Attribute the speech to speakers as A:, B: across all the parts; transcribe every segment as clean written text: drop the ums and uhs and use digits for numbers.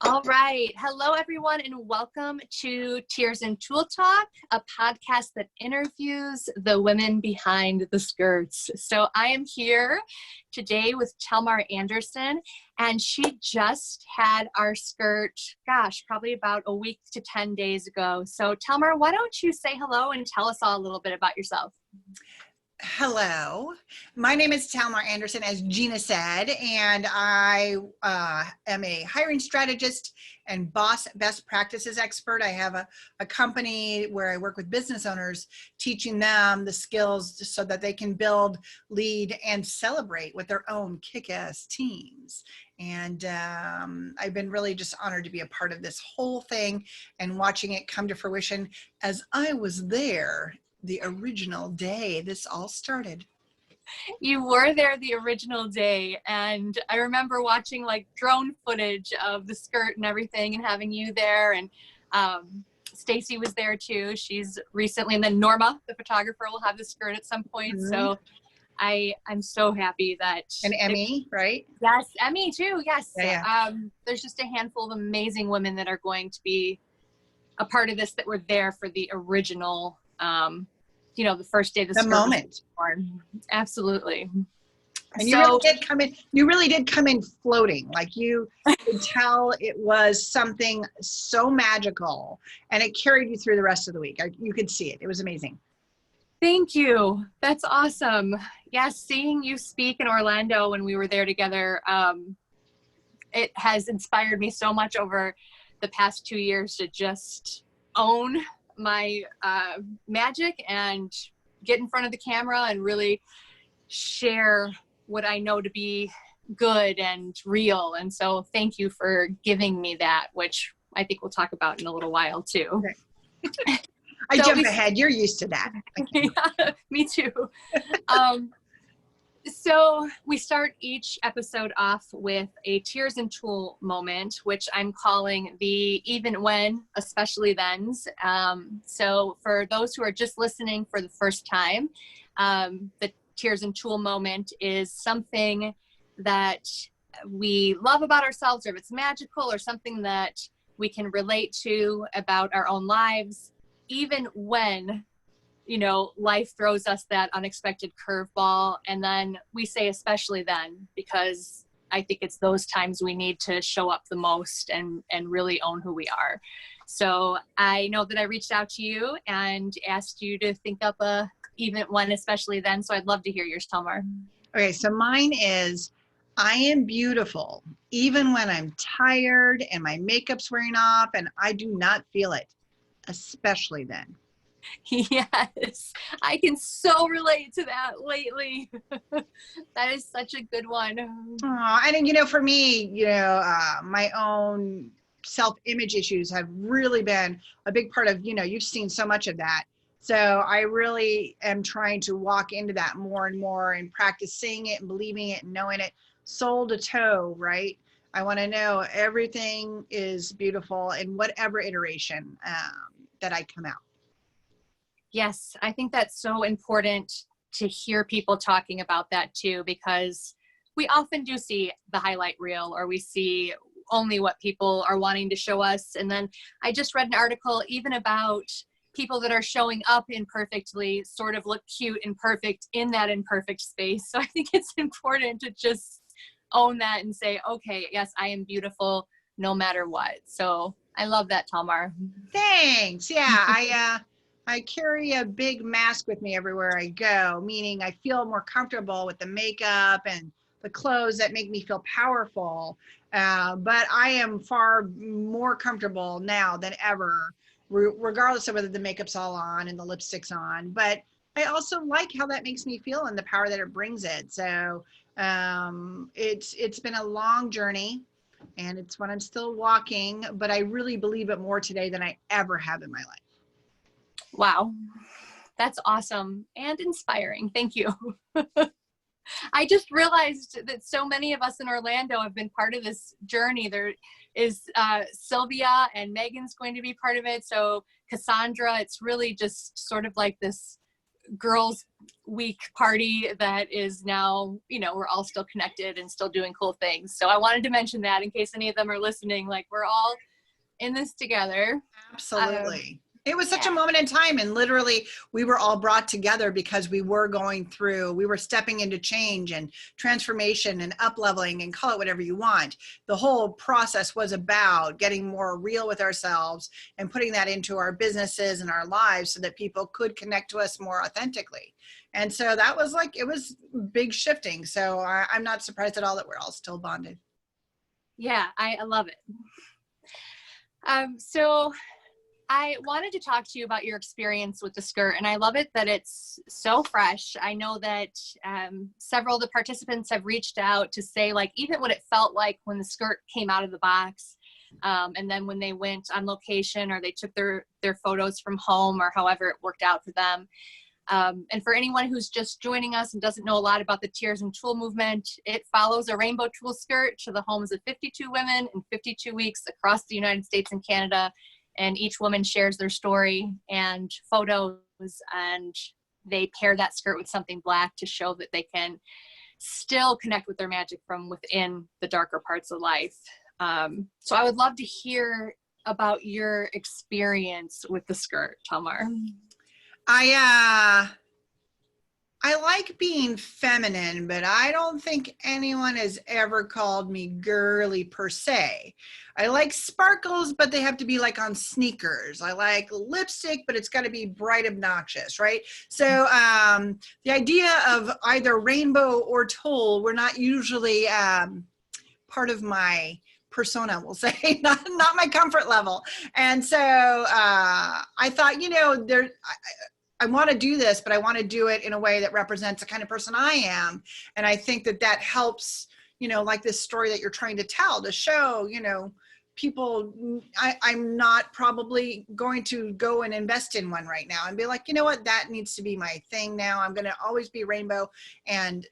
A: All right. Hello, everyone, and welcome to Tears and Tool Talk, a podcast that interviews the women behind the skirts. So I am here today with Talmar Anderson, and she just had our skirt, probably about a week to 10 days ago. So Talmar, why don't you say hello and tell us all a little bit about yourself?
B: Hello, my name is Talmar Anderson, as Gina said, and I am a hiring strategist and boss best practices expert. I have a company where I work with business owners, teaching them the skills so that they can build, lead, and celebrate with their own kick-ass teams. And I've been really just honored to be a part of this whole thing and watching it come to fruition as I was there the original day this all started.
A: You were there the original day, and I remember watching like drone footage of the skirt and everything and having you there, and Stacy was there too. She's recently, and then Norma, the photographer, will have the skirt at some point. Mm-hmm. So I'm so happy that.
B: And Emmy, right?
A: Yes, Emmy too, yes.
B: Yeah.
A: There's just a handful of amazing women that are going to be a part of this that were there for the original the first day the
B: moment
A: was born. Absolutely.
B: And you really did come in floating. Like you could tell it was something so magical, and it carried you through the rest of the week. You could see it. It was amazing.
A: Thank you. That's awesome. Yeah, seeing you speak in Orlando when we were there together, it has inspired me so much over the past 2 years to just own my magic and get in front of the camera and really share what I know to be good and real. And so thank you for giving me that, which I think we'll talk about in a little while too.
B: Okay. I jump ahead. You're used to that.
A: Yeah, me too. So we start each episode off with a Tears and Tool moment, which I'm calling the even when, especially thens. So for those who are just listening for the first time, the Tears and Tool moment is something that we love about ourselves, or if it's magical or something that we can relate to about our own lives, even when life throws us that unexpected curveball. And then we say, especially then, because I think it's those times we need to show up the most and really own who we are. So I know that I reached out to you and asked you to think up a even when, especially then. So I'd love to hear yours, Talmar.
B: Okay. So mine is, I am beautiful, even when I'm tired and my makeup's wearing off and I do not feel it, especially then.
A: Yes, I can so relate to that lately. That is such a good one.
B: And for me, my own self-image issues have really been a big part of, you've seen so much of that. So I really am trying to walk into that more and more and practice seeing it and believing it and knowing it soul to toe, right? I want to know everything is beautiful in whatever iteration that I come out.
A: Yes, I think that's so important to hear people talking about that too, because we often do see the highlight reel, or we see only what people are wanting to show us. And then I just read an article even about people that are showing up imperfectly sort of look cute and perfect in that imperfect space. So I think it's important to just own that and say, okay, yes, I am beautiful no matter what. So I love that, Talmar.
B: Thanks. Yeah, I carry a big mask with me everywhere I go, meaning I feel more comfortable with the makeup and the clothes that make me feel powerful. But I am far more comfortable now than ever, regardless of whether the makeup's all on and the lipstick's on. But I also like how that makes me feel and the power that it brings it. So it's been a long journey, and it's one I'm still walking, but I really believe it more today than I ever have in my life.
A: Wow, that's awesome and inspiring. Thank you. I just realized that so many of us in Orlando have been part of this journey. There is Sylvia, and Megan's going to be part of it. So Cassandra, it's really just sort of like this girls week party that is now, you know, we're all still connected and still doing cool things. So I wanted to mention that in case any of them are listening, like we're all in this together.
B: Absolutely. It was such
A: Yeah.
B: a moment in time, and literally we were all brought together because we were stepping into change and transformation and up-leveling, and call it whatever you want. The whole process was about getting more real with ourselves and putting that into our businesses and our lives so that people could connect to us more authentically. And so that was like, it was big shifting. So I'm not surprised at all that we're all still bonded.
A: Yeah, I love it. So I wanted to talk to you about your experience with the skirt, and I love it that it's so fresh. I know that several of the participants have reached out to say, like, even what it felt like when the skirt came out of the box, and then when they went on location or they took their photos from home, or however it worked out for them. And for anyone who's just joining us and doesn't know a lot about the Tears and Tulle movement, it follows a rainbow tulle skirt to the homes of 52 women in 52 weeks across the United States and Canada. And each woman shares their story and photos, and they pair that skirt with something black to show that they can still connect with their magic from within the darker parts of life. So I would love to hear about your experience with the skirt, Talmar.
B: I like being feminine, but I don't think anyone has ever called me girly per se. I like sparkles, but they have to be like on sneakers. I like lipstick, but it's got to be bright, obnoxious, right? So the idea of either rainbow or tulle were not usually part of my persona, we'll say, not my comfort level. And so I thought, you know, I want to do this, but I want to do it in a way that represents the kind of person I am. And I think that helps, you know, like this story that you're trying to tell, to show, you know, people, I'm not probably going to go and invest in one right now and be like, you know what, that needs to be my thing now. I'm going to always be rainbow. And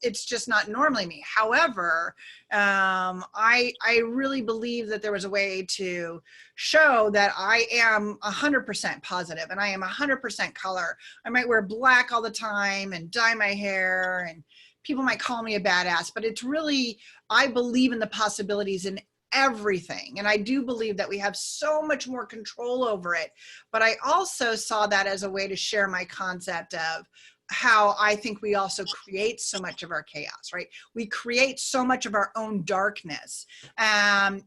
B: it's just not normally me. However, I really believe that there was a way to show that I am 100% positive and I am 100% color. I might wear black all the time and dye my hair, and people might call me a badass, but it's really, I believe in the possibilities in everything. And I do believe that we have so much more control over it. But I also saw that as a way to share my concept of how I think we also create so much of our chaos, right? We create so much of our own darkness. I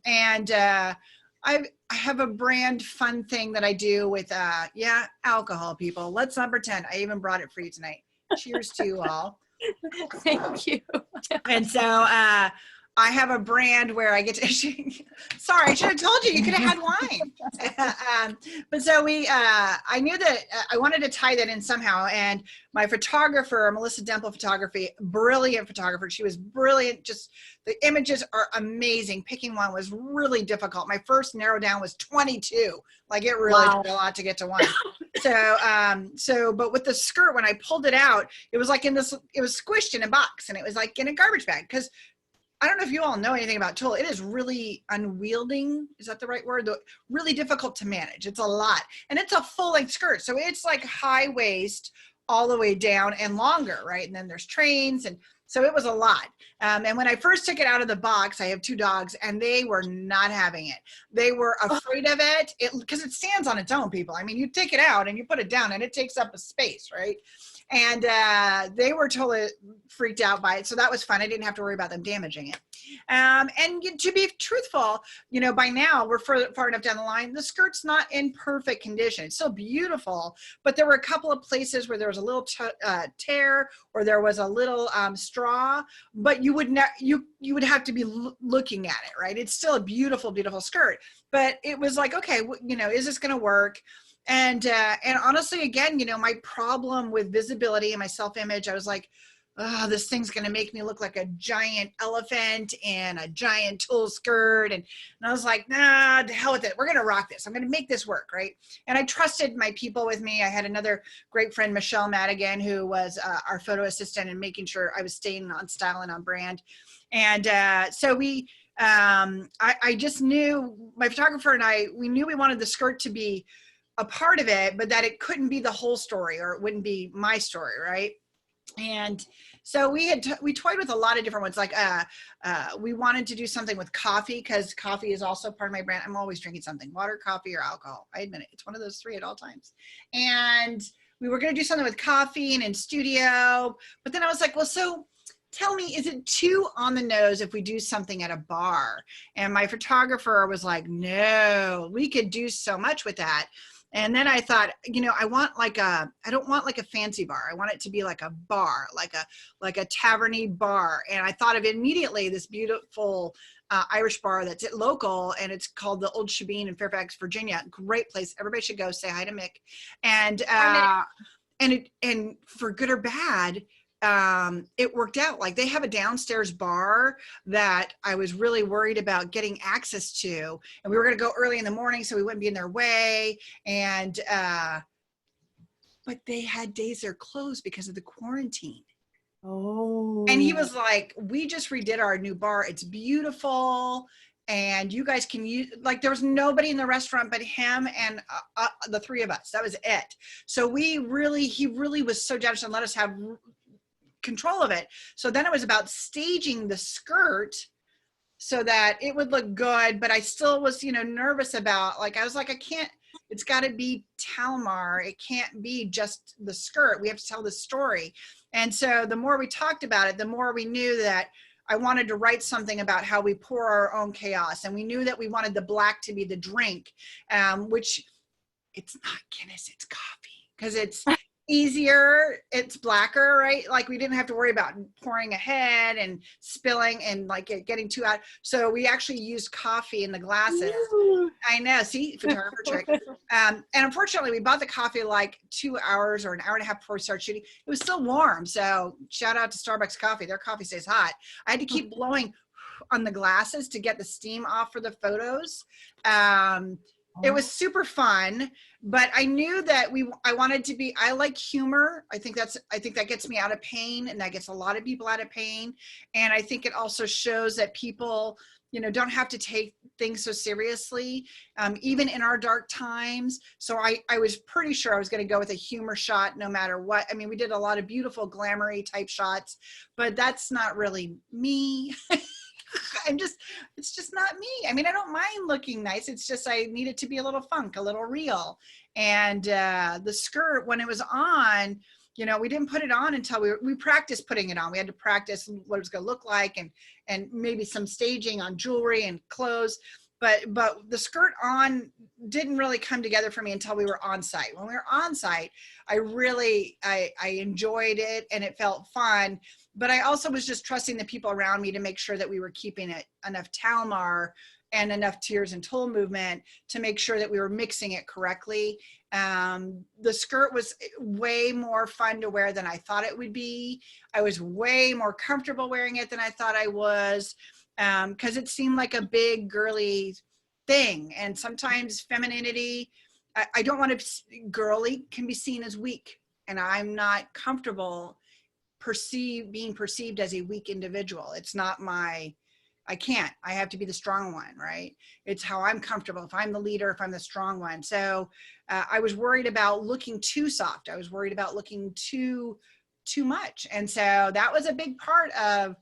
B: have a brand fun thing that I do with, alcohol, people. Let's not pretend. I even brought it for you tonight. Cheers to you all.
A: Thank you.
B: And so, I have a brand where I get to, sorry, I should have told you, you could have had wine. But so I knew that I wanted to tie that in somehow. And my photographer, 𝗲𝗍𝗻𝗄 Photography, brilliant photographer. She was brilliant. Just the images are amazing. Picking one was really difficult. My first narrow down was 22. Like it really took a lot to get to one. But with the skirt, when I pulled it out, it was like it was squished in a box, and it was like in a garbage bag. Because I don't know if you all know anything about tulle. It is really unwielding. Is that the right word? Really difficult to manage. It's a lot. And it's a full-length skirt. So it's like high waist all the way down and longer, right? And then there's trains. And so it was a lot. And when I first took it out of the box, I have 2 dogs, and they were not having it. They were afraid of it because it stands on its own, people. I mean, you take it out and you put it down and it takes up a space, right? And they were totally freaked out by it. So that was fun. I didn't have to worry about them damaging it. And to be truthful, you know, by now we're far enough down the line. The skirt's not in perfect condition. It's still beautiful, but there were a couple of places where there was a little tear, or there was a little straw, but you would have to be looking at it, right? It's still a beautiful, beautiful skirt, but it was like, okay, you know, is this going to work? And honestly, again, you know, my problem with visibility and my self-image, I was like, oh, this thing's going to make me look like a giant elephant in a giant tulle skirt. And I was like, nah, the hell with it. We're going to rock this. I'm going to make this work, right? And I trusted my people with me. I had another great friend, 𝗱𝗶𝗰𝗁, who was our photo assistant and making sure I was staying on style and on brand. And so I just knew, my photographer and we knew we wanted the skirt to be a part of it, but that it couldn't be the whole story, or it wouldn't be my story, right? And so we toyed with a lot of different ones. Like we wanted to do something with coffee, because coffee is also part of my brand. I'm always drinking something, water, coffee, or alcohol. I admit it. It's one of those three at all times. And we were going to do something with coffee and in studio. But then I was like, well, so tell me, is it too on the nose if we do something at a bar? And my photographer was like, no, we could do so much with that. And then I thought, you know, I don't want like a fancy bar. I want it to be like a bar, like a tavern-y bar. And I thought of immediately this beautiful Irish bar that's local, and it's called the Old Shebeen in Fairfax, Virginia. Great place. Everybody should go say hi to Mick. And and for good or bad, it worked out. Like, they have a downstairs bar that I was really worried about getting access to, and we were going to go early in the morning so we wouldn't be in their way. And but they had days they're closed because of the quarantine.
A: Oh.
B: And he was like, we just redid our new bar. It's beautiful. And you guys can use, like, there was nobody in the restaurant but him and the three of us. That was it. So he really was so generous and let us have control of it. So then it was about staging the skirt so that it would look good, but I still was, you know, nervous about, like, I was like, it's got to be Talmar. It can't be just the skirt. We have to tell the story. And so the more we talked about it, the more we knew that I wanted to write something about how we pour our own chaos. And we knew that we wanted the black to be the drink, which it's not Guinness, it's coffee, because it's easier, it's blacker, right? Like, we didn't have to worry about pouring ahead and spilling and like it getting too out. So we actually used coffee in the glasses. Ooh. I know, see, photographer trick. And unfortunately, we bought the coffee like 2 hours or an hour and a half before we started shooting. It was still warm. So shout out to Starbucks coffee. Their coffee stays hot. I had to keep blowing on the glasses to get the steam off for the photos. It was super fun, but I knew that I wanted to be, I like humor. I think that gets me out of pain, and that gets a lot of people out of pain. And I think it also shows that people, you know, don't have to take things so seriously, even in our dark times. So I was pretty sure I was going to go with a humor shot no matter what. I mean, we did a lot of beautiful ~�𝗓𝗄𝗽 type shots, but that's not really me. It's just not me. I mean, I don't mind looking nice. It's just, I need it to be a little funk, a little real. And the skirt, when it was on, you know, we didn't put it on until we practiced putting it on. We had to practice what it was going to look like, and maybe some staging on jewelry and clothes. But the skirt on didn't really come together for me until we were on site. When we were on site, I enjoyed it, and it felt fun. But I also was just trusting the people around me to make sure that we were keeping it enough Talmar and enough tears and Tulle movement to make sure that we were mixing it correctly. The skirt was way more fun to wear than I thought it would be. I was way more comfortable wearing it than I thought I was, because it seemed like a big girly thing. And sometimes femininity, I don't want to, girly can be seen as weak, and I'm not comfortable being perceived as a weak individual. It's not I have to be the strong one, right? It's how I'm comfortable. If I'm the leader, if I'm the strong one. So I was worried about looking too soft. I was worried about looking too much. And so that was a big part of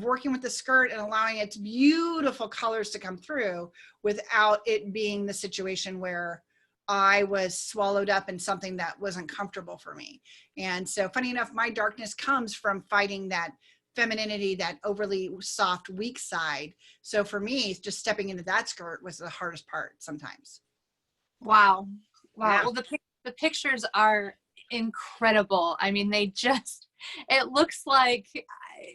B: working with the skirt and allowing its beautiful colors to come through without it being the situation where I was swallowed up in something that wasn't comfortable for me. And so, funny enough, my darkness comes from fighting that femininity, that overly soft, weak side. So for me, just stepping into that skirt was the hardest part sometimes.
A: Wow.
B: Yeah.
A: Well, the pictures are incredible. I mean, it looks like,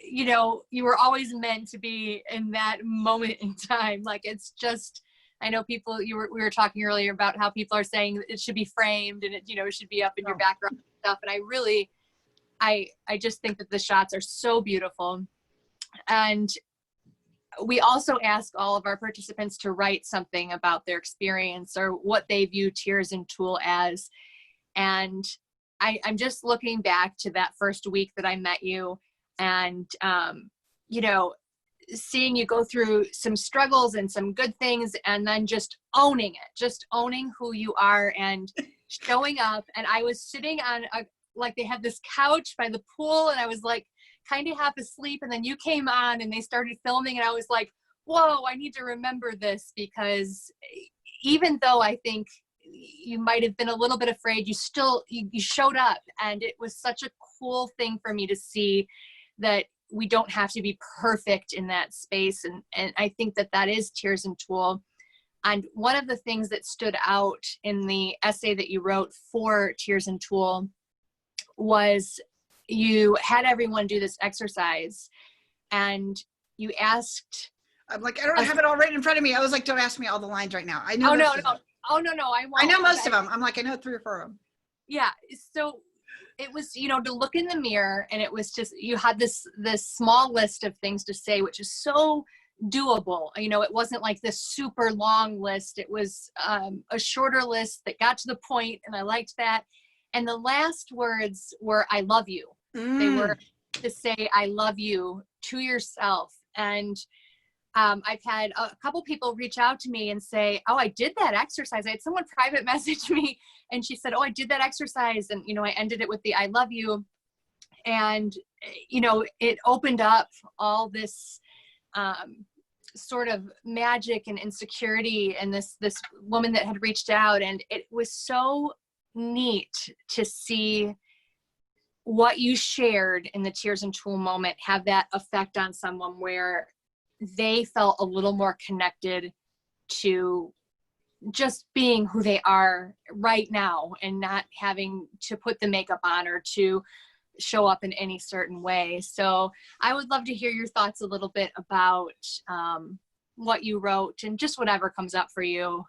A: you know, you were always meant to be in that moment in time. Like, it's just, I know people, we were talking earlier about how people are saying it should be framed, and it, you know, it should be up in your background and stuff. And I just think that the shots are so beautiful. And we also ask all of our participants to write something about their experience or what they view Tears and Tulle as. And I'm just looking back to that first week that I met you, and, you know, seeing you go through some struggles and some good things, and then just owning it, just owning who you are and showing up. And I was sitting on like they had this couch by the pool, and I was like kind of half asleep, and then you came on and they started filming, and I was like, whoa, I need to remember this, because even though I think you might have been a little bit afraid, you still, you showed up. And it was such a cool thing for me to see that we don't have to be perfect in that space. And I think that that is Tears and Tool. And one of the things that stood out in the essay that you wrote for Tears and Tool was you had everyone do this exercise, and you asked,
B: I'm like, I don't have it all right in front of me. I was like, don't ask me all the lines right now. I know.
A: Oh, no. I won't.
B: I know most of them. I'm like, I know 3 or 4 of them.
A: Yeah. So it was, you know, to look in the mirror, and it was just, you had this small list of things to say, which is so doable. You know, it wasn't like this super long list. It was a shorter list that got to the point, and I liked that. And the last words were, I love you. They were to say, I love you to yourself. And I've had a couple people reach out to me and say, oh, I did that exercise. I had someone private message me, and she said, oh, I did that exercise. And, you know, I ended it with the I love you. And, you know, it opened up all this sort of magic and insecurity, and this woman that had reached out. And it was so neat to see what you shared in the Tears and Tool moment have that effect on someone, where they felt a little more connected to just being who they are right now, and not having to put the makeup on or to show up in any certain way. So I would love to hear your thoughts a little bit about what you wrote, and just whatever comes up for you.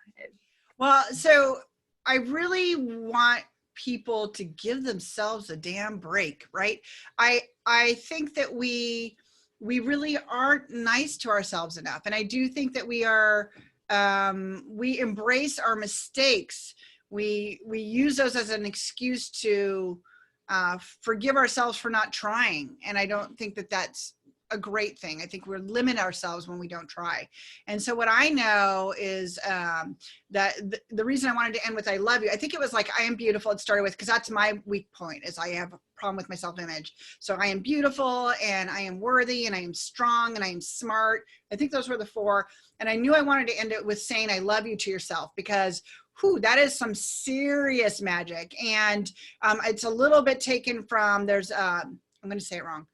B: Well, so I really want people to give themselves a damn break, right? I think that we really aren't nice to ourselves enough. And I do think that we are, we embrace our mistakes. We use those as an excuse to forgive ourselves for not trying. And I don't think that that's a great thing. I think we limit ourselves when we don't try. And so what I know is that the reason I wanted to end with I love you, I think it was like I am beautiful. It started with, because that's my weak point, is I have a problem with my self-image. So I am beautiful, and I am worthy, and I am strong, and I am smart. I think those were the 4. And I knew I wanted to end it with saying I love you to yourself, because that is some serious magic. And it's a little bit taken from, there's I'm going to say it wrong,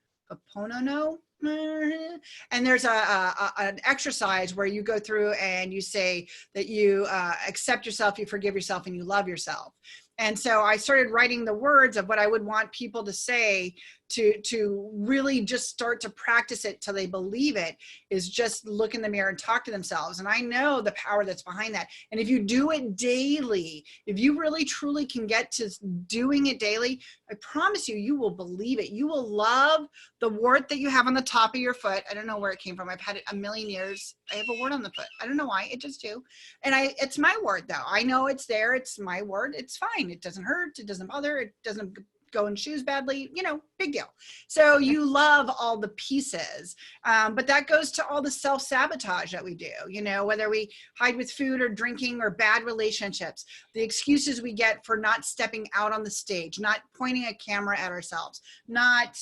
B: Ponono. And there's an exercise where you go through and you say that you accept yourself, you forgive yourself, and you love yourself. And so I started writing the words of what I would want people to say to really just start to practice it till they believe it, is just look in the mirror and talk to themselves. And I know the power that's behind that. And if you do it daily, if you really truly can get to doing it daily, I promise you, you will believe it. You will love the wart that you have on the top of your foot. I don't know where it came from. I've had it a million years. I have a wart on the foot. I don't know why, it just do. And it's my wart though. I know it's there. It's my wart. It's fine. It doesn't hurt. It doesn't bother. It doesn't go in shoes badly, you know, big deal. So you love all the pieces, but that goes to all the self-sabotage that we do, you know, whether we hide with food or drinking or bad relationships, the excuses we get for not stepping out on the stage, not pointing a camera at ourselves, not,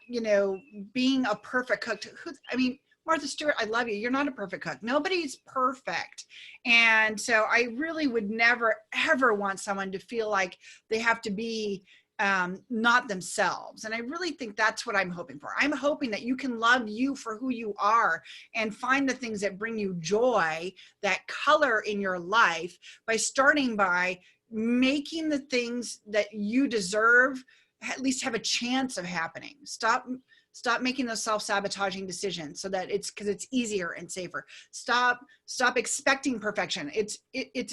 B: you know, being a perfect cook. I mean, Martha Stewart, I love you. You're not a perfect cook. Nobody's perfect. And so I really would never, ever want someone to feel like they have to be not themselves. And I really think that's what I'm hoping for. I'm hoping that you can love you for who you are and find the things that bring you joy, that color in your life, by starting by making the things that you deserve at least have a chance of happening. Stop making those self-sabotaging decisions, so that because it's easier and safer. Stop expecting perfection. It's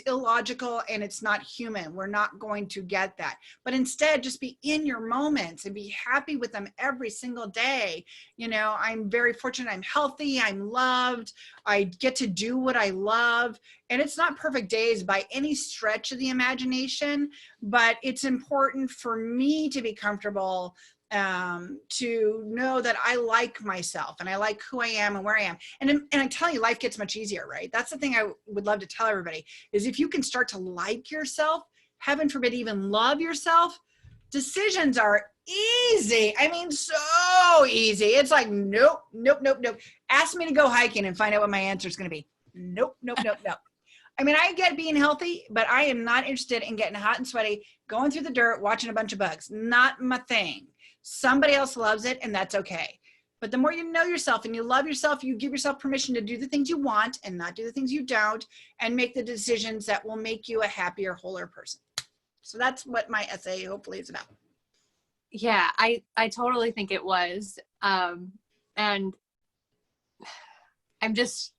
B: illogical, and it's not human. We're not going to get that. But instead, just be in your moments and be happy with them every single day. You know, I'm very fortunate. I'm healthy. I'm loved. I get to do what I love. And it's not perfect days by any stretch of the imagination, but it's important for me to be comfortable to know that I like myself and I like who I am and where I am. And I tell you, life gets much easier, right? That's the thing I would love to tell everybody is if you can start to like yourself, heaven forbid, even love yourself, decisions are easy. I mean, so easy. It's like, nope, nope, nope, nope. Ask me to go hiking and find out what my answer is going to be. Nope, nope, nope, nope. I mean, I get being healthy, but I am not interested in getting hot and sweaty, going through the dirt, watching a bunch of bugs. Not my thing. Somebody else loves it, and that's okay. But the more you know yourself and you love yourself, you give yourself permission to do the things you want and not do the things you don't, and make the decisions that will make you a happier, wholer person. So that's what my essay hopefully is about.
A: Yeah, I totally think it was. And I'm just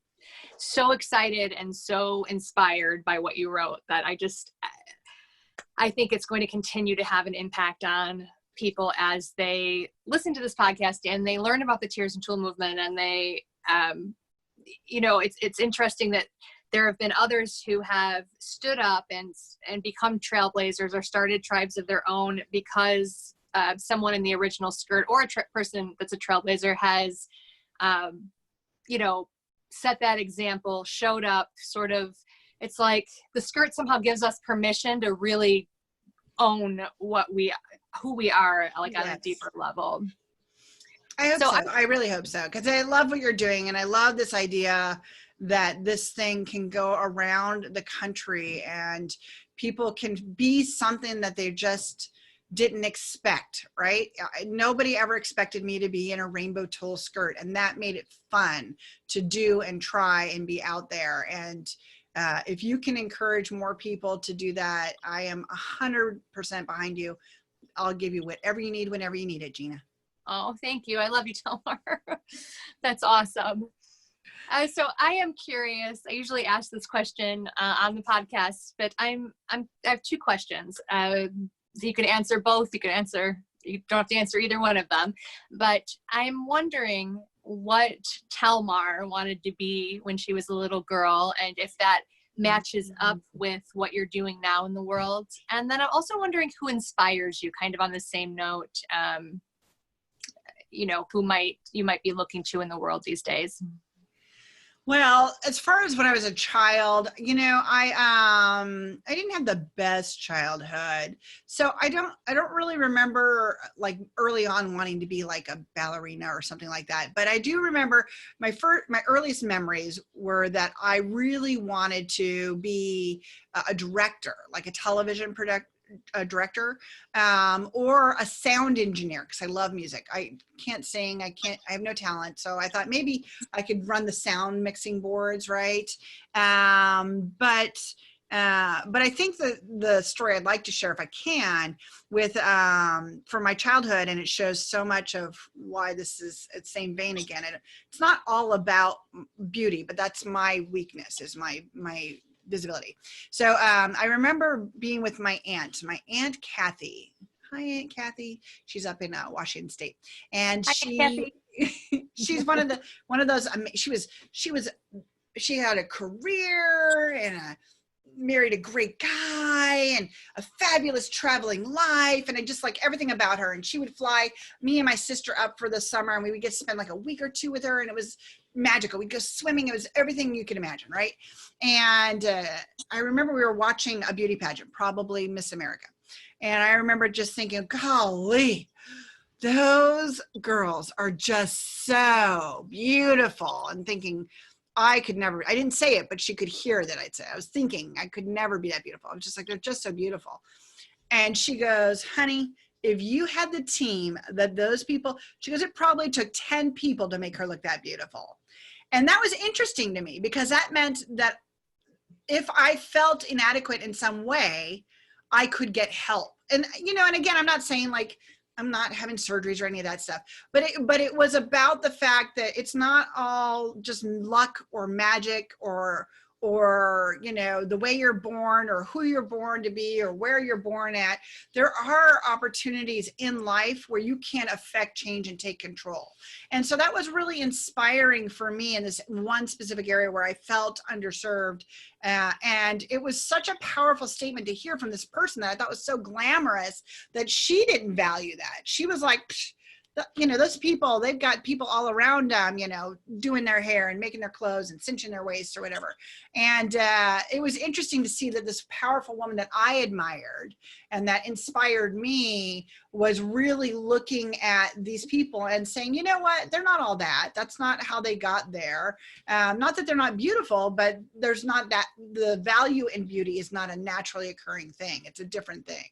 A: so excited and so inspired by what you wrote that I think it's going to continue to have an impact on people as they listen to this podcast and they learn about the Tears and Tulle movement. And they, it's interesting that there have been others who have stood up and become trailblazers or started tribes of their own because someone in the original skirt or a person that's a trailblazer has, set that example, showed up, sort of. It's like the skirt somehow gives us permission to really own who we are, like yes. On a deeper level.
B: I hope so. I really hope so, because I love what you're doing, and I love this idea that this thing can go around the country and people can be something that they just didn't expect, right? Nobody ever expected me to be in a rainbow tulle skirt, and that made it fun to do and try and be out there. And if you can encourage more people to do that, I am 100% behind you. I'll give you whatever you need whenever you need it, Gina.
A: Oh, thank you. I love you, Talmar. That's awesome. So I am curious. I usually ask this question on the podcast, but I have two questions. So you can answer both. You don't have to answer either one of them. But I'm wondering what Talmar wanted to be when she was a little girl, and if that matches up with what you're doing now in the world. And then I'm also wondering who inspires you, kind of on the same note, who you might be looking to in the world these days.
B: Well, as far as when I was a child, I didn't have the best childhood. So I don't really remember like early on wanting to be like a ballerina or something like that. But I do remember my earliest memories were that I really wanted to be a director, like a television director, or a sound engineer, because I love music. I can't sing, I have no talent. So I thought maybe I could run the sound mixing boards, right? But I think the story I'd like to share, if I can, with for my childhood, and it shows so much of why this is the same vein again. And it's not all about beauty, but that's my weakness, is my visibility. So I remember being with my Aunt Kathy. Hi, Aunt Kathy. She's up in Washington State, and she's one of those. She had a career and married a great guy and a fabulous traveling life, and I just like everything about her. And she would fly me and my sister up for the summer, and we would get to spend like a week or two with her, and it was magical. We'd go swimming. It was everything you could imagine, right? And I remember we were watching a beauty pageant, probably Miss America, and I remember just thinking, golly, those girls are just so beautiful, and thinking, I didn't say it, but she could hear that I'd say, I was thinking I could never be that beautiful. I was just like, they're just so beautiful. And she goes, honey, if you had the team that those people, she goes, it probably took 10 people to make her look that beautiful. And that was interesting to me, because that meant that if I felt inadequate in some way, I could get help. And, and again, I'm not saying like, I'm not having surgeries or any of that stuff, but it was about the fact that it's not all just luck or magic or or, you know, the way you're born or who you're born to be or where you're born at. There are opportunities in life where you can affect change and take control. And so that was really inspiring for me in this one specific area where I felt underserved. And it was such a powerful statement to hear from this person that I thought was so glamorous that she didn't value that. She was like, psh, you know, those people, they've got people all around them, you know, doing their hair and making their clothes and cinching their waist or whatever. And it was interesting to see that this powerful woman that I admired and that inspired me was really looking at these people and saying, you know what, they're not all that. That's not how they got there. Not that they're not beautiful, but there's not that, the value in beauty is not a naturally occurring thing. It's a different thing.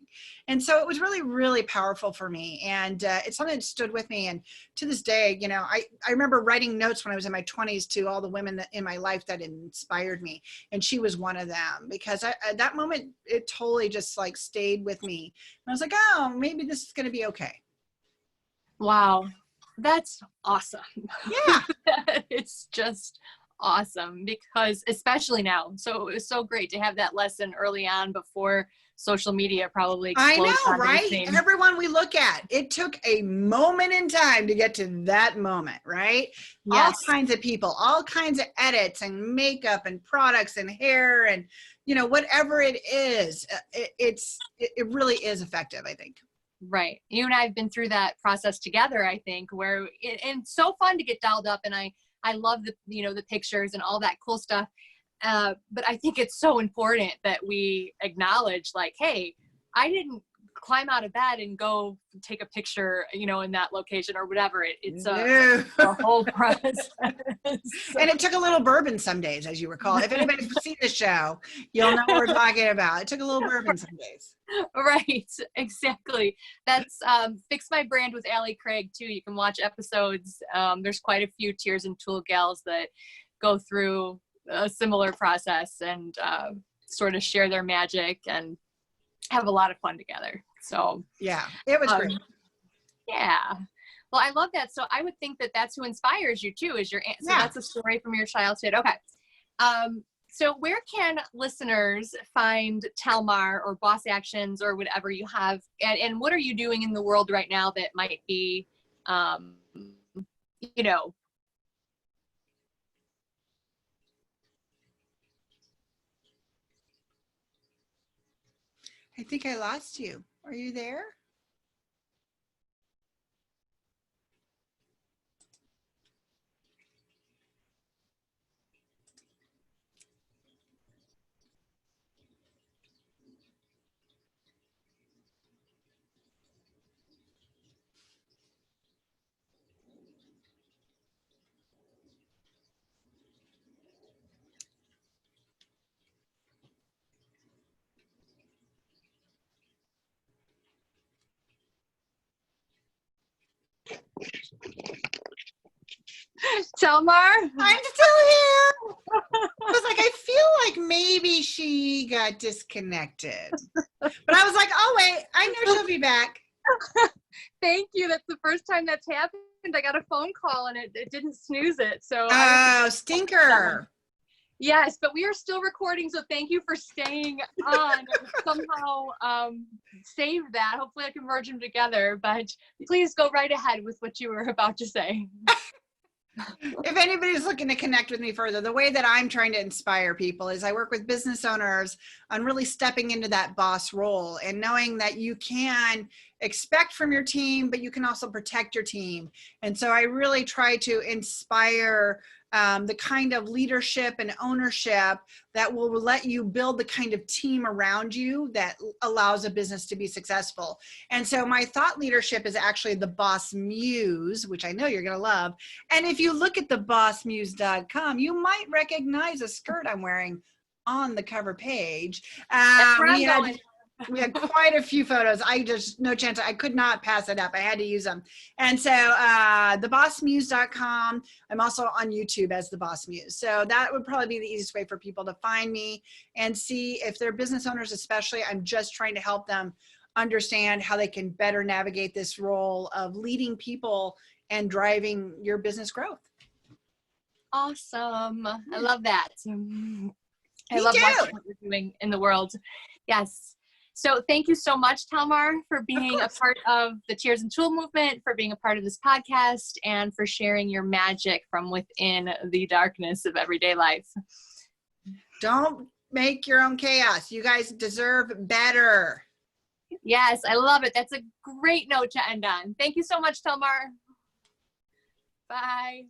B: And so it was really, really powerful for me. And it's something that stood with me. And to this day, you know, I remember writing notes when I was in my 20s to all the women that, in my life that inspired me. And she was one of them, because at that moment, it totally just like stayed with me. And I was like, oh, maybe this is going to be okay.
A: Wow. That's awesome.
B: Yeah.
A: It's just awesome, because especially now. So it was so great to have that lesson early on before social media probably exploded.
B: I know, right? Everyone we look at, it took a moment in time to get to that moment, right? Yes. All kinds of people, all kinds of edits and makeup and products and hair and, you know, whatever it is, it really is effective, I think.
A: Right. You and I have been through that process together, I think, where and it's so fun to get dialed up, and I love the, you know, the pictures and all that cool stuff. But I think it's so important that we acknowledge, like, hey, I didn't climb out of bed and go take a picture, you know, in that location or whatever. It's a whole process.
B: And it took a little bourbon some days, as you recall. If anybody's seen the show, you'll know what we're talking about. It took a little bourbon some days.
A: Right, exactly. That's Fix My Brand with Allie Craig too. You can watch episodes. There's quite a few Tears and Tool gals that go through a similar process and sort of share their magic and have a lot of fun together. So
B: yeah, it was great.
A: Yeah. Well, I love that. So I would think that that's who inspires you too, is your, so that's a story from your childhood. Okay. So where can listeners find Talmar or Boss Actions or whatever you have? And what are you doing in the world right now that might be, you know,
B: I think I lost you. Are you there?
A: Talmar?
B: I'm still here. I was like, I feel like maybe she got disconnected. But I was like, oh wait, I know she'll be back.
A: Thank you. That's the first time that's happened. I got a phone call and it didn't snooze it. So
B: oh, stinker.
A: Yes, but we are still recording, so thank you for staying on. Somehow save that. Hopefully I can merge them together, but please go right ahead with what you were about to say.
B: If anybody's looking to connect with me further, the way that I'm trying to inspire people is I work with business owners on really stepping into that boss role and knowing that you can expect from your team, but you can also protect your team. And so I really try to inspire the kind of leadership and ownership that will let you build the kind of team around you that allows a business to be successful. And so my thought leadership is actually the Boss Muse, which I know you're going to love. And if you look at the bossmuse.com, you might recognize a skirt I'm wearing on the cover page. We had quite a few photos. I just, no chance. I could not pass it up. I had to use them. And so thebossmuse.com. I'm also on YouTube as The Boss Muse. So that would probably be the easiest way for people to find me and see if they're business owners, especially. I'm just trying to help them understand how they can better navigate this role of leading people and driving your business growth.
A: Awesome. I love that. I love watching what you're doing in the world. Yes. So thank you so much, Talmar, for being a part of the Tears and Tool movement, for being a part of this podcast, and for sharing your magic from within the darkness of everyday life.
B: Don't make your own chaos. You guys deserve better.
A: Yes, I love it. That's a great note to end on. Thank you so much, Talmar. Bye.